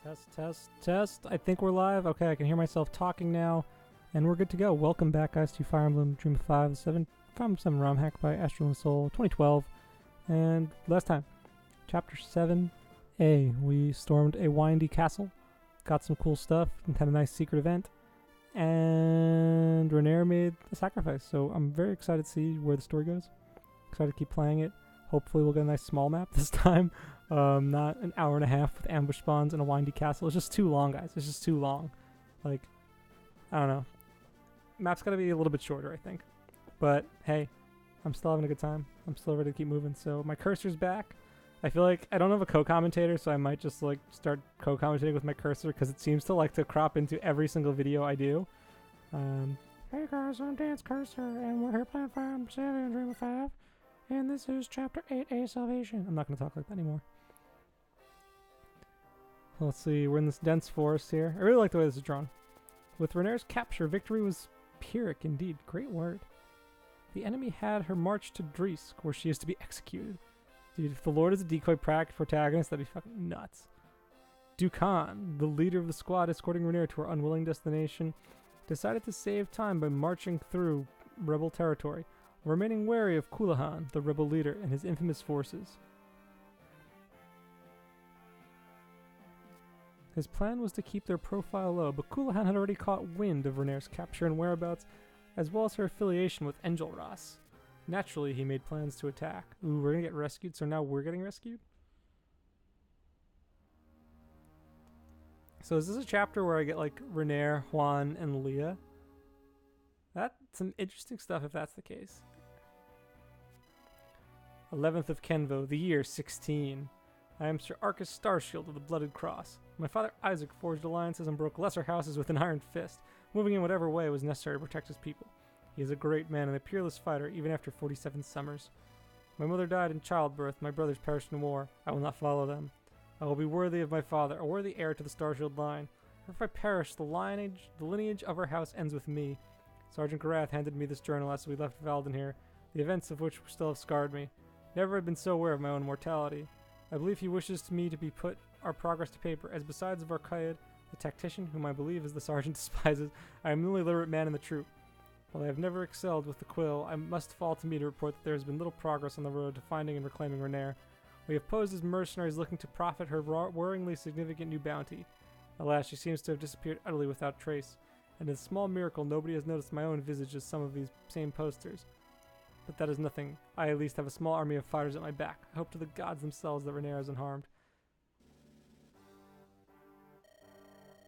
Test, test, test. I think we're live. Okay, I can hear myself talking now, and we're good to go. Welcome back, guys, to Fire Emblem Dream of 5, 7, Fire Emblem 7 romhack by AstraLunaSol 2012. And last time, Chapter 7A, we stormed a windy castle, got some cool stuff, and had a nice secret event, and Renaer made a sacrifice. So I'm very excited to see where the story goes. Excited to keep playing it. Hopefully we'll get a nice small map this time. Not an hour and a half with ambush spawns in a windy castle. It's just too long, guys. It's just too long. Like, I don't know. Map's got to be a little bit shorter, I think. But, hey, I'm still having a good time. I'm still ready to keep moving. So my cursor's back. I feel like I don't have a co-commentator, so I might just, like, start co-commentating with my cursor, because it seems to like to crop into every single video I do. Hey guys, I'm Dance Cursor, and we're here playing Fire Emblem 7 Dream of 5. And this is Chapter 8A Salvation. I'm not going to talk like that anymore. Let's see, we're in this dense forest here. I really like the way this is drawn. With Renaer's capture, victory was Pyrrhic indeed. Great word. The enemy had her march to Dresk, where she is to be executed. Dude, if the Lord is a decoy protagonist, that'd be fucking nuts. Dukan, the leader of the squad escorting Renaer to her unwilling destination, decided to save time by marching through rebel territory, remaining wary of Culahan, the rebel leader, and his infamous forces. His plan was to keep their profile low, but Culahan had already caught wind of Renaer's capture and whereabouts, as well as her affiliation with Engelras. Naturally, he made plans to attack. Ooh, we're gonna get rescued, so now we're getting rescued? So is this a chapter where I get, like, Renaer, Juan, and Leah? That's some interesting stuff if that's the case. 11th of Kenvo, the year 16. I am Sir Arcus Starshield of the Blooded Cross. My father Isaac forged alliances and broke lesser houses with an iron fist, moving in whatever way was necessary to protect his people. He is a great man and a peerless fighter, even after 47 summers. My mother died in childbirth, my brothers perished in war. I will not follow them. I will be worthy of my father, a worthy heir to the Starshield line. For if I perish, the lineage of our house ends with me. Sergeant Garath handed me this journal as we left Valdenhere, the events of which still have scarred me. Never had been so aware of my own mortality. I believe he wishes me to be put our progress to paper, as besides of Archaid, the tactician, whom I believe is the sergeant despises, I am the only literate man in the troop. While I have never excelled with the quill, I must fall to me to report that there has been little progress on the road to finding and reclaiming Renaer. We have posed as mercenaries looking to profit her worryingly significant new bounty. Alas, she seems to have disappeared utterly without trace, and in a small miracle nobody has noticed my own visage as some of these same posters. But that is nothing. I at least have a small army of fighters at my back. I hope to the gods themselves that Renaer is unharmed.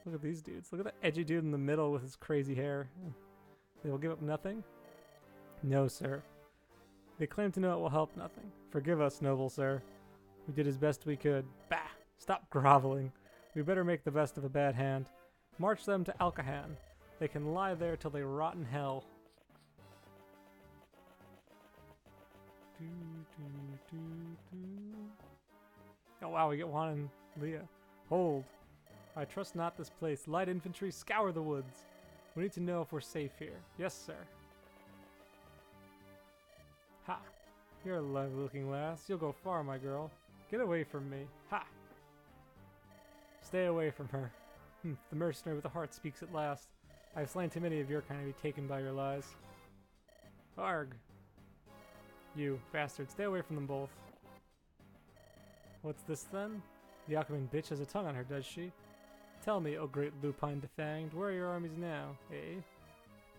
Look at these dudes. Look at that edgy dude in the middle with his crazy hair. They will give up nothing? No, sir. They claim to know it will help nothing. Forgive us, noble sir. We did as best we could. Bah! Stop groveling. We better make the best of a bad hand. March them to Alcahan. They can lie there till they rot in hell. Oh wow, we get Juan and Leah. Hold. I trust not this place. Light infantry, scour the woods. We need to know if we're safe here. Yes, sir. Ha! You're a lovely-looking lass. You'll go far, my girl. Get away from me. Ha! Stay away from her. The mercenary with a heart speaks at last. I have slain too many of your kind to be taken by your lies. Arg! You, bastard, stay away from them both. What's this then? The Achaemenid bitch has a tongue on her, does she? Tell me, O great lupine defanged, where are your armies now, eh?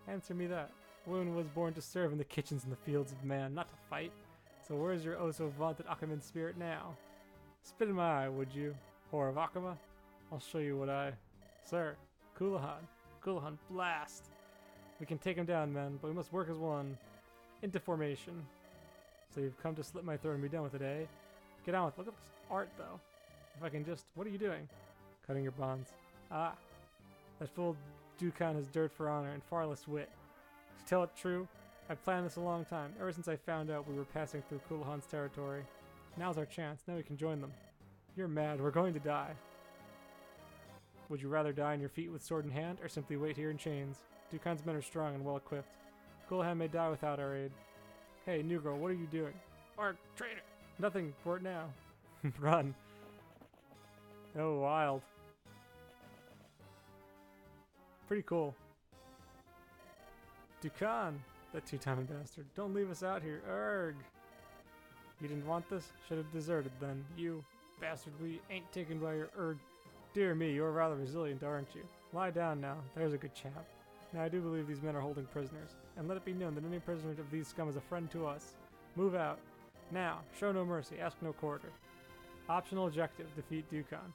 Answer me that. Woman was born to serve in the kitchens and the fields of man, not to fight. So where's your oh-so-vaunted Achaemenid spirit now? Spit in my eye, would you? Whore of Akhama? I'll show you what I... Sir, Culahan. Culahan, blast! We can take him down, men, but we must work as one. Into formation. So you've come to slit my throat and be done with it, eh? Get on with it. Look at this art, though. If I can just... What are you doing? Cutting your bonds. Ah! That fool Dukan has dirt for honor and far less wit. To tell it true, I've planned this a long time, ever since I found out we were passing through Culahan's territory. Now's our chance. Now we can join them. You're mad. We're going to die. Would you rather die on your feet with sword in hand, or simply wait here in chains? Dukan's men are strong and well equipped. Culahan may die without our aid. Hey, new girl, what are you doing? Arg, traitor! Nothing for it now. Run. Oh, wild. pretty cool. Dukan, that two-timing bastard. Don't leave us out here. Urgh. You didn't want this? Should have deserted then. You bastard, we ain't taken by your urgh. Dear me, you're rather resilient, aren't you? Lie down now. There's a good chap. Now I do believe these men are holding prisoners. And let it be known that any prisoner of these scum is a friend to us. Move out. Now, show no mercy, ask no quarter. Optional objective, defeat Dukan.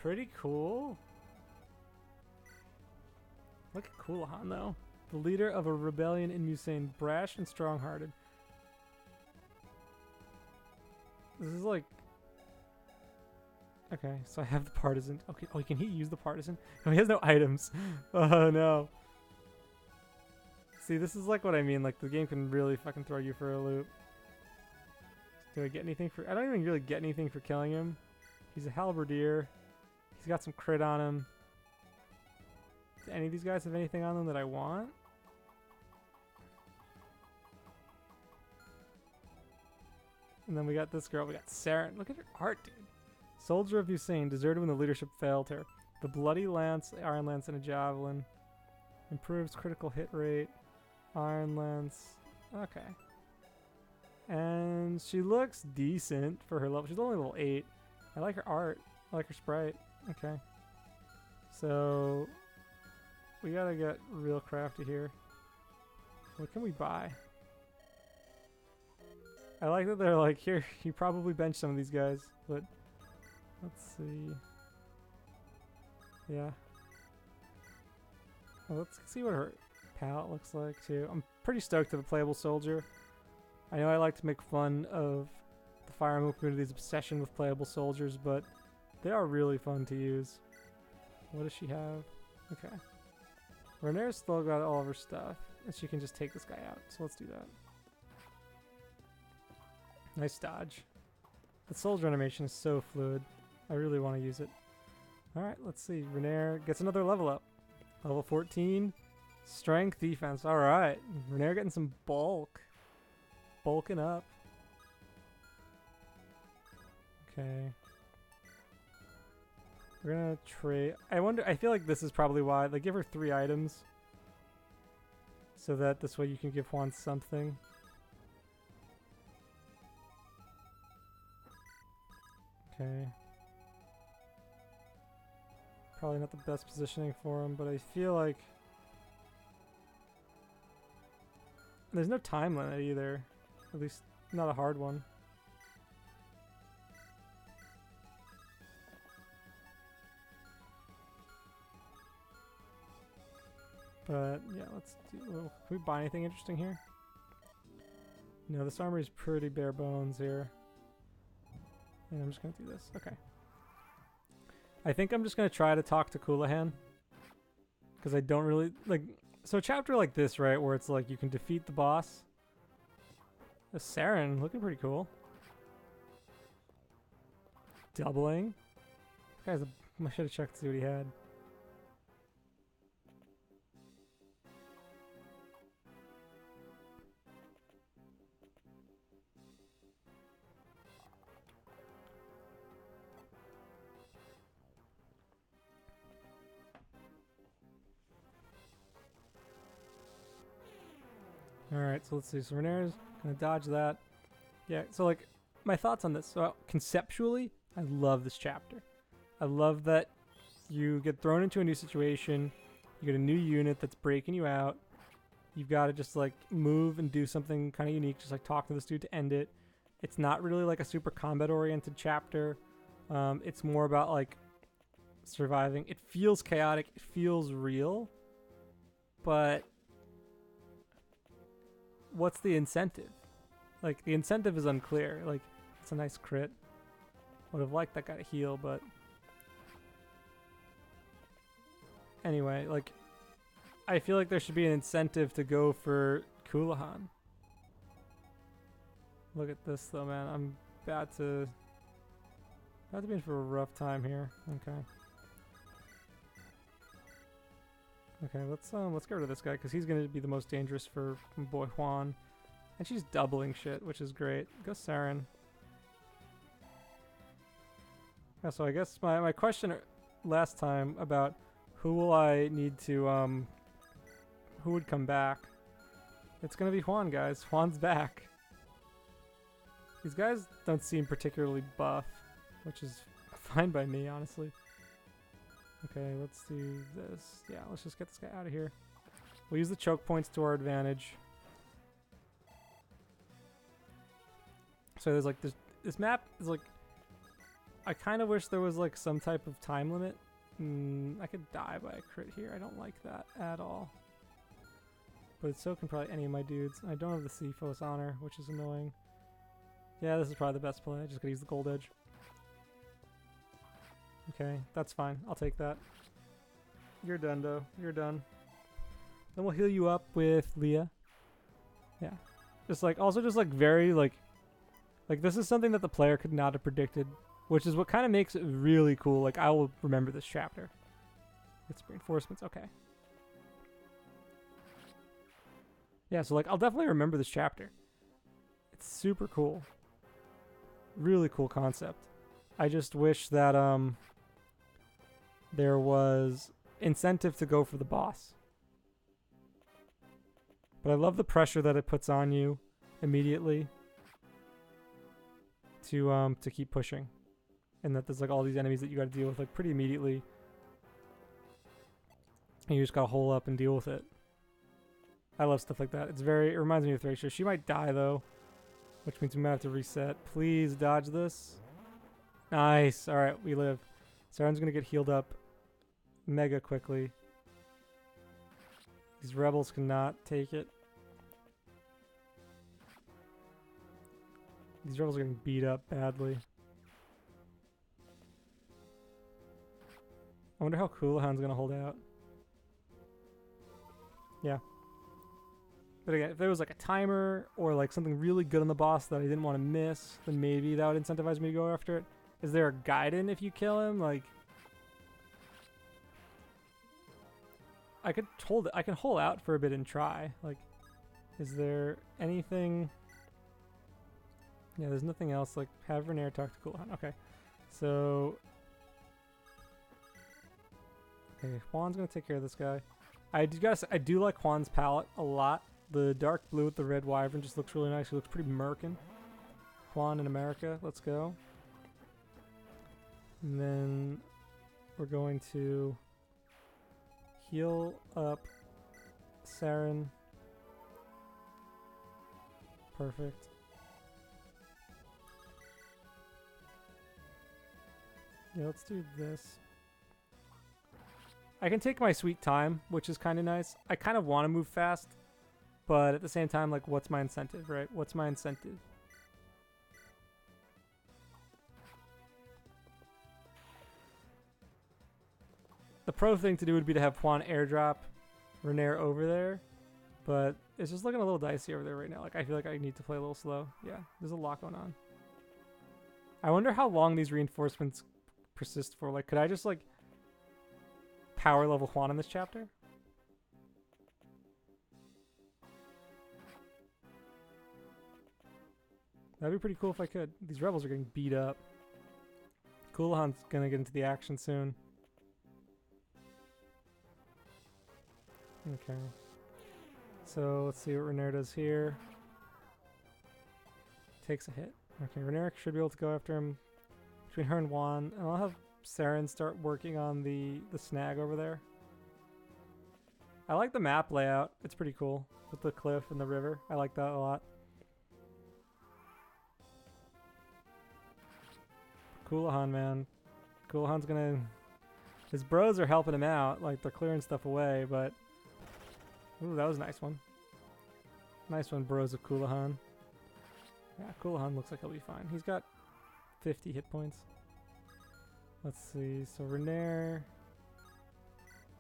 Pretty cool. Look at Coolahan, though. The leader of a rebellion in Musain, brash and strong-hearted. This is like... Okay, so I have the partisan. Okay, oh, can he use the partisan? Oh, he has no items. Oh, no. See, this is like what I mean. Like, the game can really fucking throw you for a loop. Do I get anything for... I don't even really get anything for killing him. He's a halberdier. He's got some crit on him. Do any of these guys have anything on them that I want? And then we got this girl. We got Saren. Look at her art, dude. Soldier of Usain, deserted when the leadership failed her. The bloody lance, the iron lance, and a javelin. Improves critical hit rate. Iron lance. Okay. And she looks decent for her level. She's only level 8. I like her art. I like her sprite. Okay. So... we gotta get real crafty here. What can we buy? I like that they're like, here, you probably bench some of these guys, but let's see. Yeah. Well, let's see what her palette looks like too. I'm pretty stoked to have a playable soldier. I know I like to make fun of the Fire Emblem community's obsession with playable soldiers, but they are really fun to use. What does she have? Okay. Renere's still got all of her stuff, and she can just take this guy out. So let's do that. Nice dodge. The soldier animation is so fluid. I really want to use it. Alright, let's see. Renere gets another level up. Level 14. Strength, defense. Alright. Renere getting some bulk. Bulking up. Okay. We're gonna trade. I feel like this is probably why. Like, give her 3 items. So that this way you can give Juan something. Okay. Probably not the best positioning for him, but I feel like... there's no time limit either. At least, not a hard one. But, yeah, let's do... can we buy anything interesting here? No, this armory is pretty bare bones here. And I'm just going to do this. Okay. I think I'm just going to try to talk to Coolahan. Because I don't really... like. So a chapter like this, right, where it's like you can defeat the boss. The Saren, looking pretty cool. Doubling. This guy's I should have checked to see what he had. Alright, so let's see. So Renere's gonna dodge that. Yeah, so like, my thoughts on this. So conceptually, I love this chapter. I love that you get thrown into a new situation, you get a new unit that's breaking you out, you've got to just like move and do something kind of unique, just like talk to this dude to end it. It's not really like a super combat oriented chapter. It's more about like surviving. It feels chaotic, it feels real, but what's the incentive? Like, the incentive is unclear. Like, it's a nice crit. Would have liked that guy to heal, but... anyway, like, I feel like there should be an incentive to go for Coolahan. Look at this, though, man. I'm about to be in for a rough time here. Okay. Okay, let's get rid of this guy, because he's going to be the most dangerous for my boy Juan. And she's doubling shit, which is great. Go Saren. Yeah, so I guess my question last time about who will I need to, who would come back. It's gonna be Juan, guys. Juan's back. These guys don't seem particularly buff, which is fine by me, honestly. Okay, let's do this. Yeah, let's just get this guy out of here. We'll use the choke points to our advantage. So there's like this map is like, I kind of wish there was like some type of time limit. I could die by a crit here. I don't like that at all. But so can probably any of my dudes. I don't have the Cephos honor, which is annoying. Yeah, this is probably the best play. I just gotta use the gold edge. Okay, that's fine. I'll take that. You're done, though. You're done. Then we'll heal you up with Leah. Yeah. Just like, also just like very like this is something that the player could not have predicted, which is what kind of makes it really cool. Like, I will remember this chapter. It's reinforcements. Okay. Yeah, so like, I'll definitely remember this chapter. It's super cool. Really cool concept. I just wish that there was incentive to go for the boss. But I love the pressure that it puts on you immediately to keep pushing. And that there's like all these enemies that you gotta deal with like pretty immediately. And you just gotta hole up and deal with it. I love stuff like that. It reminds me of Thracia. She might die though, which means we might have to reset. Please dodge this. Nice. Alright, we live. Saren's gonna get healed up mega quickly. These rebels cannot take it. These rebels are getting beat up badly. I wonder how Coolahan's gonna hold out. Yeah. But again, if there was like a timer or like something really good on the boss that I didn't want to miss, then maybe that would incentivize me to go after it. Is there a Gaiden if you kill him? Like, I can hold out for a bit and try. Like, is there anything? Yeah, there's nothing else. Like, have Renair talk to Coolahan. Okay, so okay, Juan's gonna take care of this guy. I gotta say, I do like Juan's palette a lot. The dark blue with the red wyvern just looks really nice. He looks pretty merkin. Juan in America. Let's go. And then we're going to heal up Saren. Perfect. Yeah, let's do this. I can take my sweet time, which is kind of nice. I kind of want to move fast, but at the same time, like, what's my incentive, right? What's my incentive? The pro thing to do would be to have Juan airdrop Renair over there, but it's just looking a little dicey over there right now. Like, I feel like I need to play a little slow. Yeah, there's a lot going on. I wonder how long these reinforcements persist for. Like, could I just, like, power level Juan in this chapter? That'd be pretty cool if I could. These rebels are getting beat up. Coolahan's gonna get into the action soon. Okay. So let's see what Renair does here. Takes a hit. Okay, Renair should be able to go after him between her and Juan, and I'll have Saren start working on the snag over there. I like the map layout. It's pretty cool with the cliff and the river. I like that a lot. Coolahan, man. Coolahan's gonna... His bros are helping him out. Like, they're clearing stuff away, but... Ooh, that was a nice one. Nice one, bros of Coolahan. Yeah, Coolahan looks like he'll be fine. He's got 50 hit points. Let's see. So Renair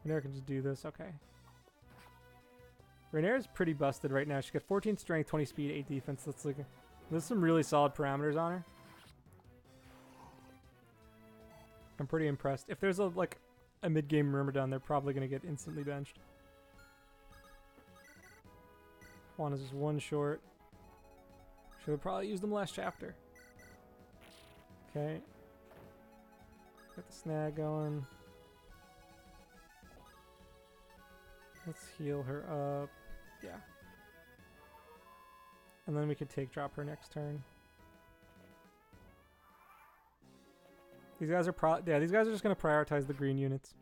can just do this. Okay. Renair's pretty busted right now. She's got 14 strength, 20 speed, 8 defense. That's like... There's some really solid parameters on her. I'm pretty impressed. If there's a mid-game Myrmidon, they're probably going to get instantly benched. Juan is just one short. Should have probably used them last chapter. Okay. Got the snag going. Let's heal her up. Yeah. And then we could take drop her next turn. These guys are these guys are just gonna prioritize the green units.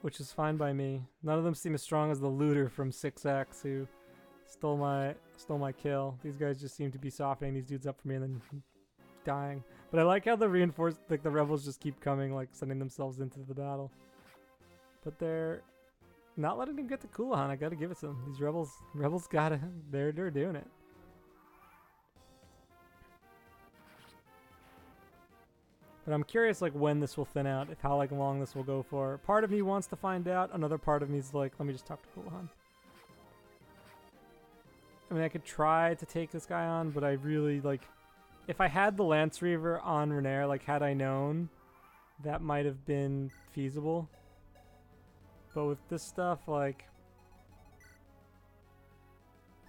Which is fine by me. None of them seem as strong as the looter from 6X who stole my kill. These guys just seem to be softening these dudes up for me and then dying. But I like how the reinforced, like the rebels just keep coming, like sending themselves into the battle. But they're not letting them get to Kulahan. I gotta give it to them. These rebels gotta, they're doing it. But I'm curious, like, when this will thin out, if how like long this will go for. Part of me wants to find out. Another part of me is like, let me just talk to Kulahan. I mean, I could try to take this guy on, but I really like. If I had the Lance Reaver on Renair, like, had I known, that might have been feasible. But with this stuff, like,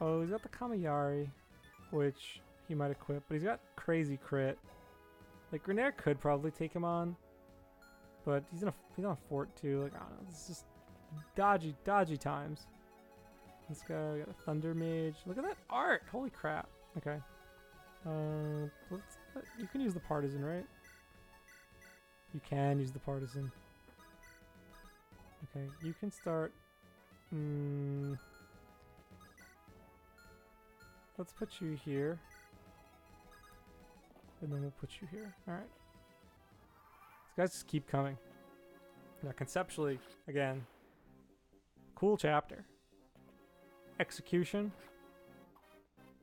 oh, he's got the Kamayari, which he might equip, but he's got crazy crit. Like, Renair could probably take him on, but he's on a fort too. Like, I don't know, it's just dodgy times. This guy, we got a Thunder Mage. Look at that art! Holy crap. Okay. You can use the Partisan, right? You can use the Partisan. Okay, you can start. Let's put you here. And then we'll put you here. Alright. These guys just keep coming. Now, conceptually, again, cool chapter. Execution.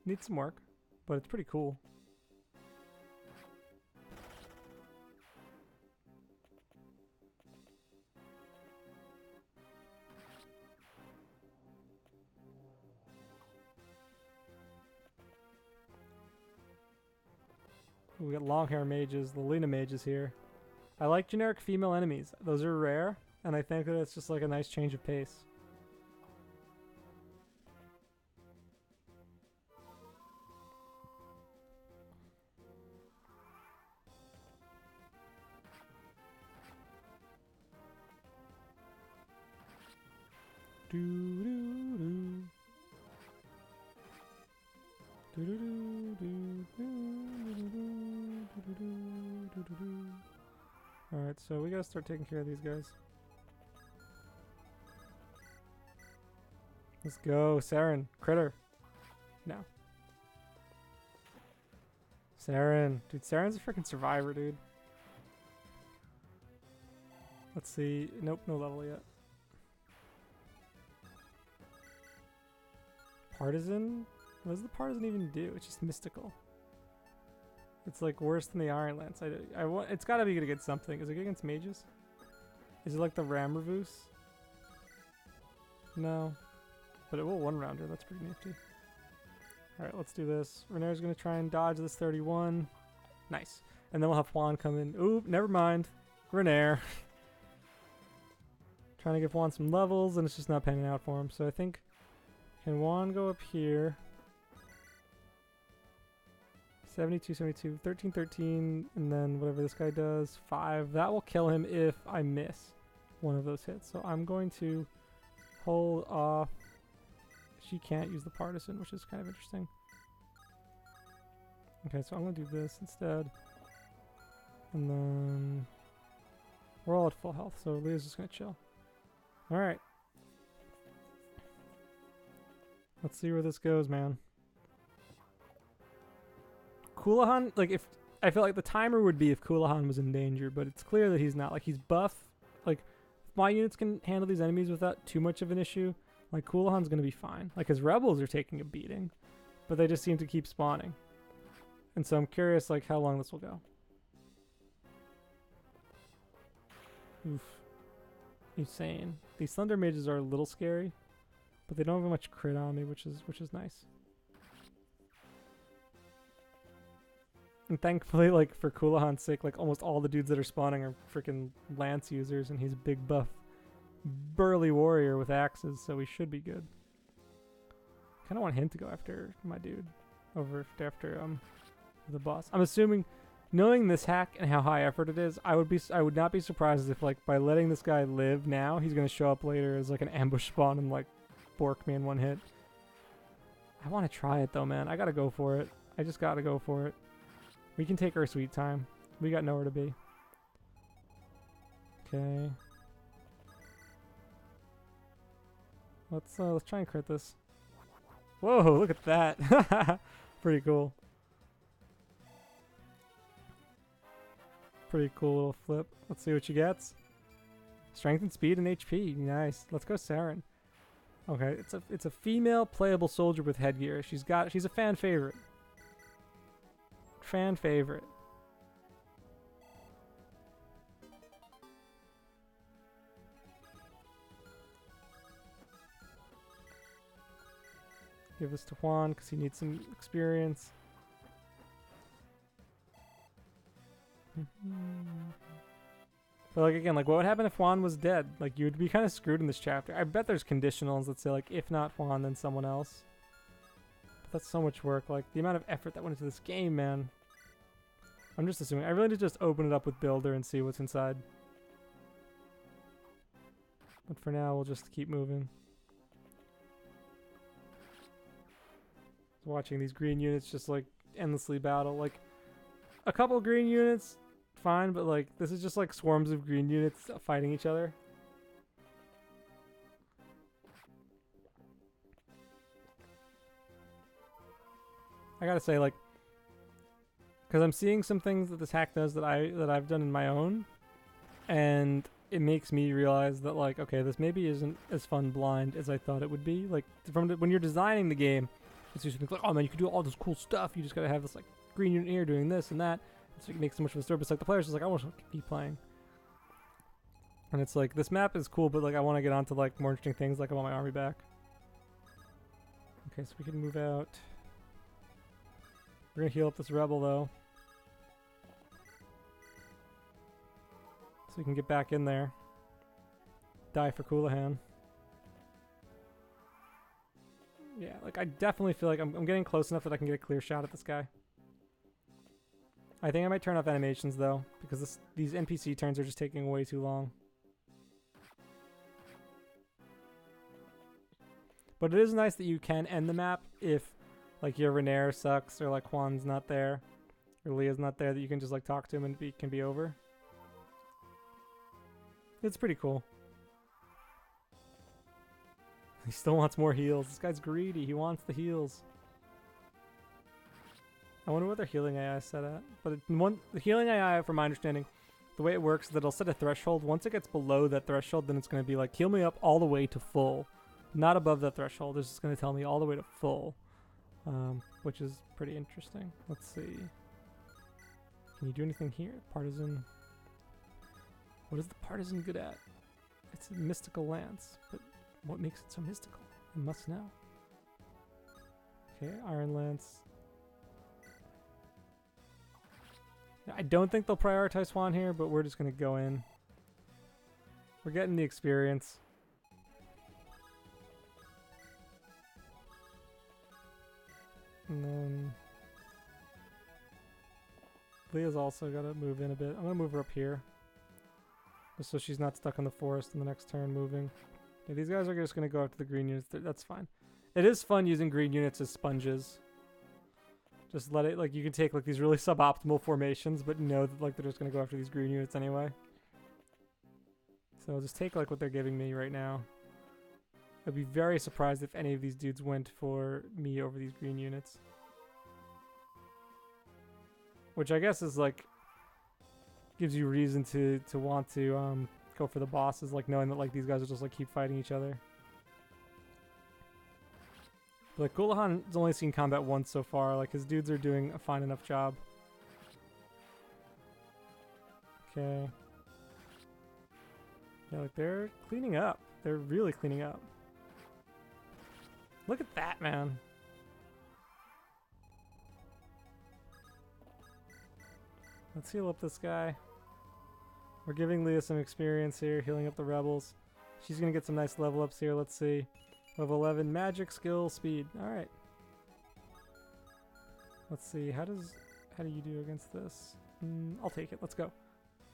Needs some work, but it's pretty cool. We got long hair mages, the Lena mages here. I like generic female enemies. Those are rare, and I think that it's just like a nice change of pace. Alright, so we gotta start taking care of these guys. Let's go, Saren. Critter. No. Saren. Dude, Saren's a freaking survivor, dude. Let's see. Nope, no level yet. Partisan? What does the Partisan even do? It's just mystical. It's like worse than the Iron Lance. It's gotta be good against something. Is it good against mages? Is it like the Ramravus? No. But it will one-rounder. That's pretty nifty. Alright, let's do this. Renair's gonna try and dodge this 31. Nice. And then we'll have Juan come in. Oop, never mind. Renair. Trying to give Juan some levels, and it's just not panning out for him. So I think... Can Juan go up here? 72, 72, 13, 13, and then whatever this guy does, 5. That will kill him if I miss one of those hits. So I'm going to hold off. She can't use the Partisan, which is kind of interesting. Okay, so I'm going to do this instead. And then we're all at full health, so Leah's just going to chill. Alright. Let's see where this goes, man. Kulahan, like, if I feel like the timer would be if Kulahan was in danger, but it's clear that he's not. Like, he's buff. Like, if my units can handle these enemies without too much of an issue, like, Kulahan's gonna be fine. Like, his rebels are taking a beating, but they just seem to keep spawning. And so I'm curious, like, how long this will go. Oof. Insane. These Thunder Mages are a little scary, but they don't have much crit on me, which is nice. And thankfully, like, for Kulahan's sake, like, almost all the dudes that are spawning are freaking Lance users, and he's a big buff burly warrior with axes, so we should be good. Kind of want him to go after my dude over after the boss. I'm assuming knowing this hack and how high effort it is, I would not be surprised if like by letting this guy live now, he's gonna show up later as like an ambush spawn and like bork me in one hit. I want to try it though, man. I gotta go for it. I just gotta go for it. We can take our sweet time. We got nowhere to be. Okay. Let's try and crit this. Whoa, look at that. Pretty cool. Pretty cool little flip. Let's see what she gets. Strength and speed and HP. Nice. Let's go Saren. Okay, it's a female playable soldier with headgear. She's a fan favorite. Fan favorite. Give this to Juan because he needs some experience. But like again, like what would happen if Juan was dead? Like you would be kind of screwed in this chapter. I bet there's conditionals that say like if not Juan then someone else. But that's so much work. Like the amount of effort that went into this game, man. I'm just assuming. I really need to just open it up with Builder and see what's inside. But for now, we'll just keep moving. Watching these green units just like endlessly battle. Like a couple green units, fine, but like this is just like swarms of green units fighting each other. I gotta say, like, because I'm seeing some things that this hack does that I've done in my own, and it makes me realize that like, okay, this maybe isn't as fun blind as I thought it would be. Like when you're designing the game, it's usually like, oh man, you can do all this cool stuff. You just gotta have this like green unit here doing this and that. So it makes so much of a story. But it's like the player's just like, I want to keep playing. And it's like this map is cool, but like I want to get onto like more interesting things. Like I want my army back. Okay, so we can move out. We're gonna heal up this rebel though, so we can get back in there. Die for Coulihan. Yeah, like I definitely feel like I'm getting close enough that I can get a clear shot at this guy. I think I might turn off animations though, because these NPC turns are just taking way too long. But it is nice that you can end the map if like your Renair sucks or like Juan's not there or Leah's not there, that you can just like talk to him and it can be over. It's pretty cool. He still wants more heals. This guy's greedy. He wants the heals. I wonder what their healing AI is set at. But the healing AI, from my understanding, the way it works is that it'll set a threshold. Once it gets below that threshold, then it's going to be like, heal me up all the way to full. Not above that threshold. It's just going to tell me all the way to full. Which is pretty interesting. Let's see. Can you do anything here? Partisan. What is the partisan good at? It's a mystical lance, but what makes it so mystical? I must know. Okay, Iron Lance. I don't think they'll prioritize Juan here, but we're just going to go in. We're getting the experience. And then Leah's also got to move in a bit. I'm going to move her up here, just so she's not stuck in the forest in the next turn moving. Yeah, these guys are just going to go after the green units. That's fine. It is fun using green units as sponges. Just let it, like, you can take, like, these really suboptimal formations, but know that, like, they're just going to go after these green units anyway. So I'll just take, like, what they're giving me right now. I'd be very surprised if any of these dudes went for me over these green units. Which I guess is, like, gives you reason to want to, go for the bosses, like, knowing that, like, these guys will just, like, keep fighting each other. But, like, Coulihan's only seen combat once so far. Like, his dudes are doing a fine enough job. Okay. Yeah, like, they're cleaning up. They're really cleaning up. Look at that, man. Let's heal up this guy. We're giving Leah some experience here, healing up the rebels. She's going to get some nice level ups here. Let's see. Level 11, magic, skill, speed. Alright. Let's see. How do you do against this? I'll take it. Let's go.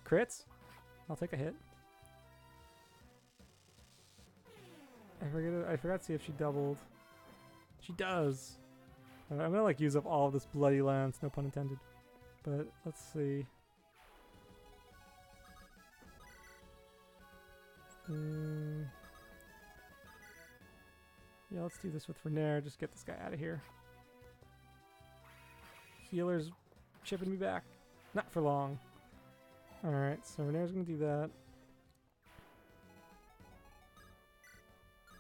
Crits? I'll take a hit. I forgot to see if she doubled. She does. Alright, I'm gonna like use up all of this bloody lance, no pun intended. But let's see. Yeah, let's do this with Renair. Just get this guy out of here. Healer's chipping me back. Not for long. Alright, so Renair's gonna do that.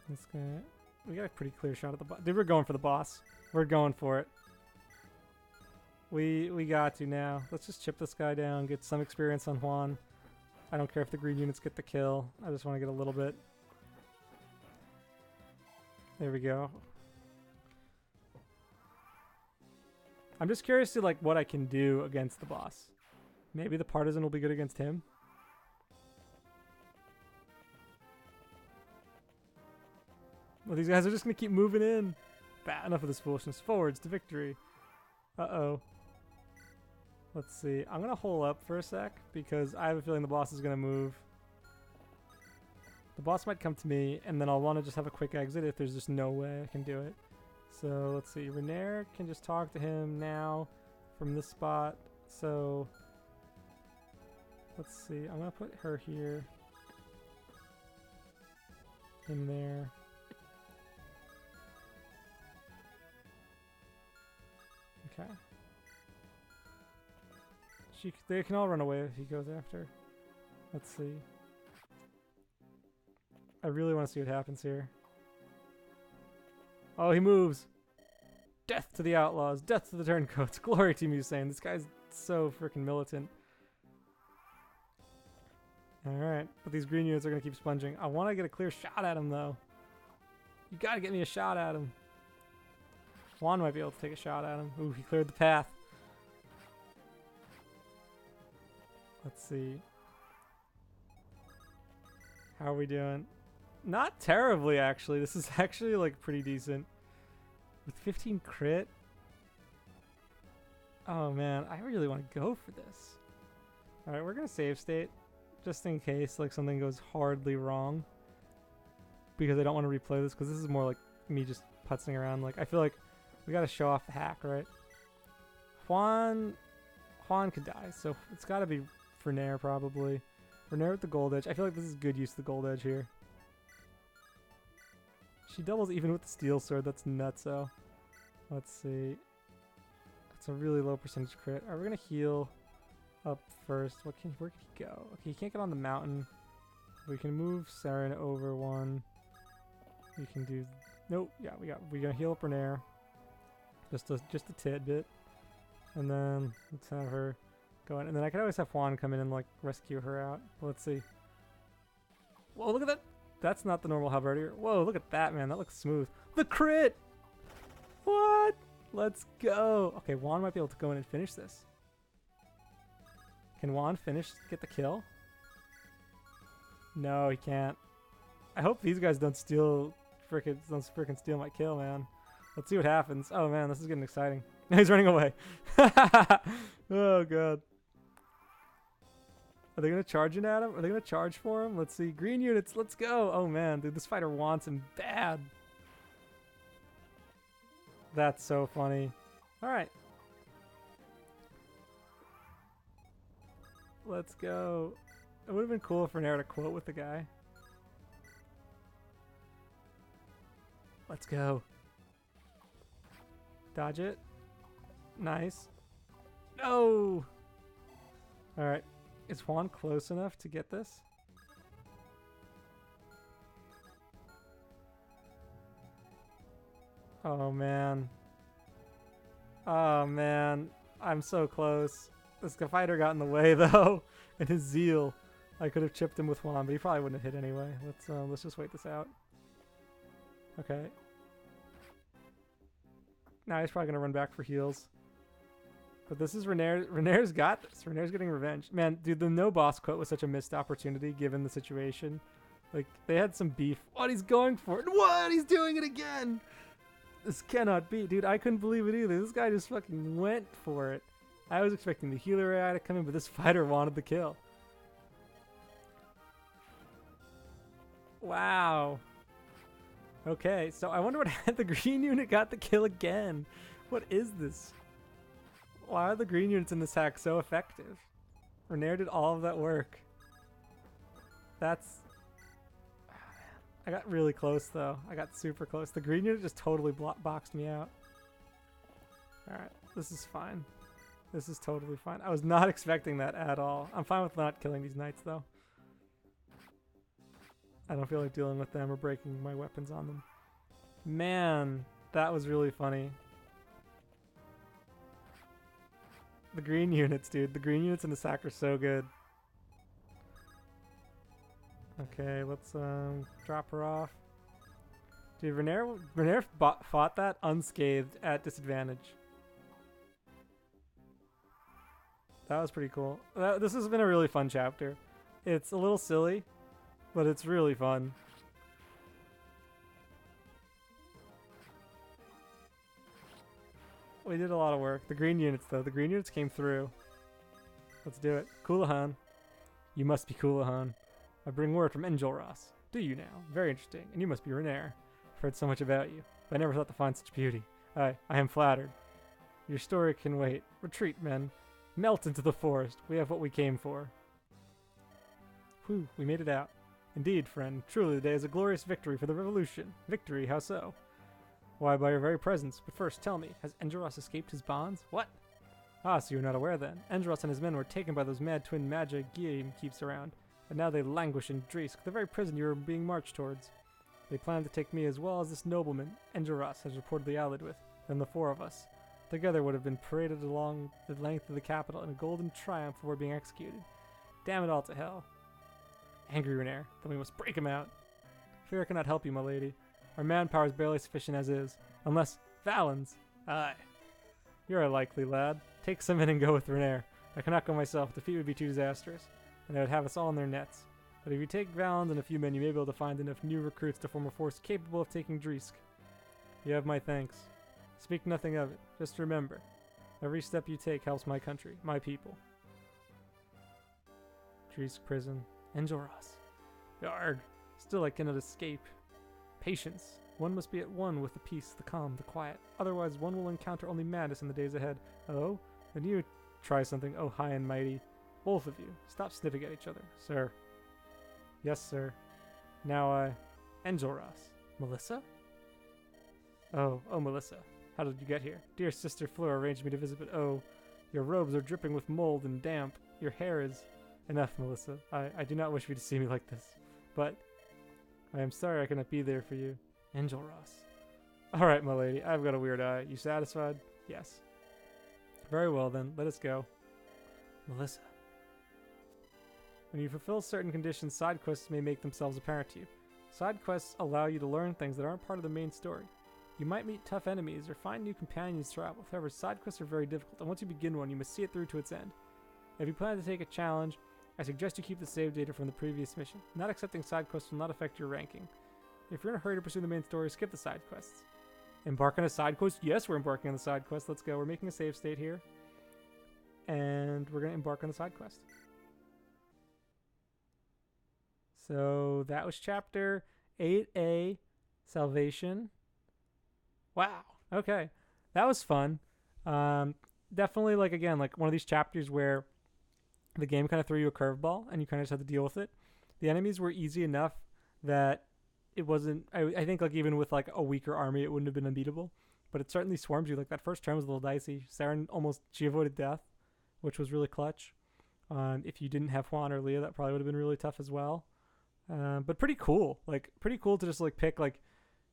This guy. We got a pretty clear shot at the boss. Dude, we're going for the boss. We're going for it. We got to now. Let's just chip this guy down, get some experience on Juan. I don't care if the green units get the kill. I just want to get a little bit. There we go. I'm just curious to like what I can do against the boss. Maybe the partisan will be good against him. Well, these guys are just gonna keep moving in. Bah, enough of this foolishness. Forwards to victory. Uh-oh. Let's see. I'm gonna hole up for a sec because I have a feeling the boss is gonna move. The boss might come to me, and then I'll want to just have a quick exit if there's just no way I can do it. So let's see. Renair can just talk to him now from this spot. So let's see. I'm gonna put her here. In there. Okay. They can all run away if he goes after. Let's see. I really want to see what happens here. Oh, he moves! Death to the outlaws! Death to the turncoats! Glory to Musain! This guy's so freaking militant. Alright, but these green units are going to keep sponging. I want to get a clear shot at him, though. You gotta get me a shot at him. Juan might be able to take a shot at him. Ooh, he cleared the path. Let's see. How are we doing? Not terribly, actually. This is actually, like, pretty decent. With 15 crit? Oh, man. I really want to go for this. Alright, we're going to save state. Just in case, like, something goes hardly wrong. Because I don't want to replay this, because this is more like me just putzing around. Like, I feel like we got to show off the hack, right? Juan could die, so it's got to be Renair, probably. Renair with the gold edge. I feel like this is good use of the gold edge here. She doubles even with the steel sword. That's nutso. Let's see. That's a really low percentage crit. Alright, we're going to heal up first. Where can he go? Okay, he can't get on the mountain. We can move Saren over one. We can do... Nope. Yeah, we're going to heal up Renair. Just a tidbit. And then let's have her go in. And then I could always have Juan come in and like rescue her out. Let's see. Whoa, look at that. That's not the normal halberdier. Whoa, look at that, man. That looks smooth. The crit! What? Let's go. Okay, Juan might be able to go in and finish this. Can Juan get the kill? No, he can't. I hope these guys don't frickin' steal my kill, man. Let's see what happens. Oh man, this is getting exciting. He's running away. Oh god. Are they gonna charge in at him? Are they gonna charge for him? Let's see. Green units, let's go. Oh man, dude, this fighter wants him bad. That's so funny. Alright. Let's go. It would have been cool for Nair to quote with the guy. Let's go. Dodge it. Nice. No! Alright. Is Juan close enough to get this? Oh man. Oh man. I'm so close. This fighter got in the way though. And his zeal. I could have chipped him with Juan, but he probably wouldn't have hit anyway. Let's just wait this out. Okay. Now he's probably gonna run back for heals. But this is Renair. Renair's got this. Renair's getting revenge. Man, dude, the no boss quote was such a missed opportunity given the situation. Like, they had some beef. What? He's going for it. What? He's doing it again. This cannot be. Dude, I couldn't believe it either. This guy just fucking went for it. I was expecting the healer AI to come in, but this fighter wanted the kill. Wow. Okay, so I wonder what the green unit got the kill again. What is this? Why are the green units in this hack so effective? Renair did all of that work. That's... I got really close though. I got super close. The green unit just totally boxed me out. Alright, this is fine. This is totally fine. I was not expecting that at all. I'm fine with not killing these knights though. I don't feel like dealing with them or breaking my weapons on them. Man, that was really funny. The green units, dude. The green units in the sack are so good. Okay, let's drop her off. Dude, Renair fought that unscathed at disadvantage. That was pretty cool. This has been a really fun chapter. It's a little silly, but it's really fun. We did a lot of work. The green units, though. The green units came through. Let's do it. Kulahan. You must be Kulahan. I bring word from Enjolras. Do you now? Very interesting. And you must be Renair. I've heard so much about you, but I never thought to find such beauty. I am flattered. Your story can wait. Retreat, men. Melt into the forest. We have what we came for. Whew, we made it out. Indeed, friend. Truly the day is a glorious victory for the revolution. Victory, how so? Why, by your very presence. But first, tell me, has Enjolras escaped his bonds? What? Ah, so you're not aware then. Enjolras and his men were taken by those mad twin magi Guillaume keeps around, and now they languish in Drisk, the very prison you are being marched towards. They plan to take me as well as this nobleman Enjolras has reportedly allied with, then the four of us. Together would have been paraded along the length of the capital in a golden triumph before being executed. Damn it all to hell. Angry Renair, then we must break him out. Fear cannot help you, my lady. Our manpower is barely sufficient as is, unless Valens. Aye. You're a likely lad. Take some in and go with Renair. I cannot go myself. Defeat would be too disastrous, and they would have us all in their nets. But if you take Valens and a few men, you may be able to find enough new recruits to form a force capable of taking Drisk. You have my thanks. Speak nothing of it. Just remember, every step you take helps my country, my people. Drisk prison. Enjolras. Yarg. Still I cannot escape. Patience. One must be at one with the peace, the calm, the quiet. Otherwise one will encounter only madness in the days ahead. Oh? Then you try something, oh high and mighty. Both of you. Stop sniffing at each other, sir. Yes, sir. Now Enjolras. Melissa? Oh, Melissa. How did you get here? Dear Sister Fleur arranged me to visit, but oh, your robes are dripping with mold and damp. Your hair is... Enough, Melissa. I do not wish for you to see me like this. But I am sorry I cannot be there for you. Enjolras. Alright, my lady. I've got a weird eye. You satisfied? Yes. Very well, then. Let us go. Melissa. When you fulfill certain conditions, side quests may make themselves apparent to you. Side quests allow you to learn things that aren't part of the main story. You might meet tough enemies or find new companions to travel. However, side quests are very difficult, and once you begin one, you must see it through to its end. If you plan to take a challenge, I suggest you keep the save data from the previous mission. Not accepting side quests will not affect your ranking. If you're in a hurry to pursue the main story, skip the side quests. Embark on a side quest? Yes, we're embarking on the side quest. Let's go. We're making a save state here. And we're going to embark on the side quest. So that was chapter 8A, Salvation. Wow. Okay. That was fun. Definitely, like, again, like one of these chapters where the game kind of threw you a curveball and you kind of just had to deal with it. The enemies were easy enough that it wasn't, I think, like, even with like a weaker army, it wouldn't have been unbeatable, but it certainly swarms you. Like that first turn was a little dicey. Saren she avoided death, which was really clutch. If you didn't have Juan or Leah, that probably would have been really tough as well. But pretty cool. Like, pretty cool to just like pick, like,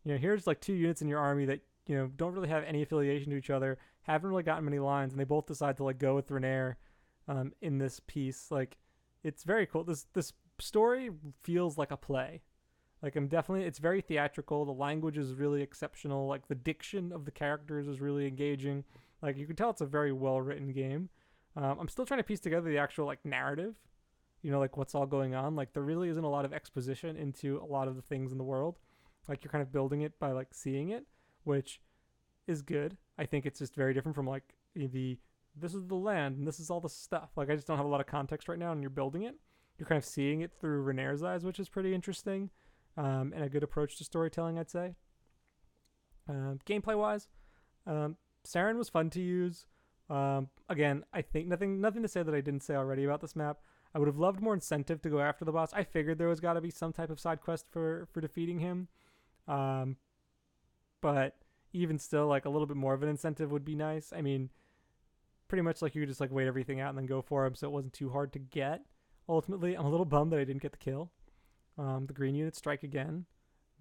you know, here's like two units in your army that, you know, don't really have any affiliation to each other, haven't really gotten many lines, and they both decide to like go with Renair in this piece. Like, it's very cool. This story feels like a play. Like, it's very theatrical. The language is really exceptional. Like, the diction of the characters is really engaging. Like, you can tell it's a very well written game. I'm still trying to piece together the actual like narrative, you know, like what's all going on. Like, there really isn't a lot of exposition into a lot of the things in the world. Like, you're kind of building it by like seeing it, which is good. I think it's just very different from like the this is the land and this is all the stuff. Like, I just don't have a lot of context right now, and you're building it. You're kind of seeing it through Renair's eyes, which is pretty interesting, and a good approach to storytelling, I'd say. Gameplay-wise, Saren was fun to use. Again, I think nothing to say that I didn't say already about this map. I would have loved more incentive to go after the boss. I figured there was got to be some type of side quest for defeating him, but even still, like, a little bit more of an incentive would be nice. I mean, pretty much like you could just like wait everything out and then go for him, so it wasn't too hard to get. Ultimately, I'm a little bummed that I didn't get the kill. The green units strike again,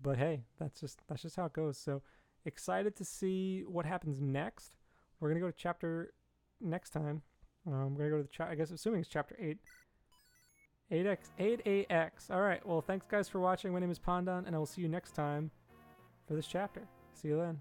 but hey, that's just how it goes. So excited to see what happens next. We're gonna go to chapter next time. We're gonna go to the I guess assuming it's chapter 8. 8AX. All right. Well, thanks guys for watching. My name is Pandan, and I will see you next time for this chapter. See you then.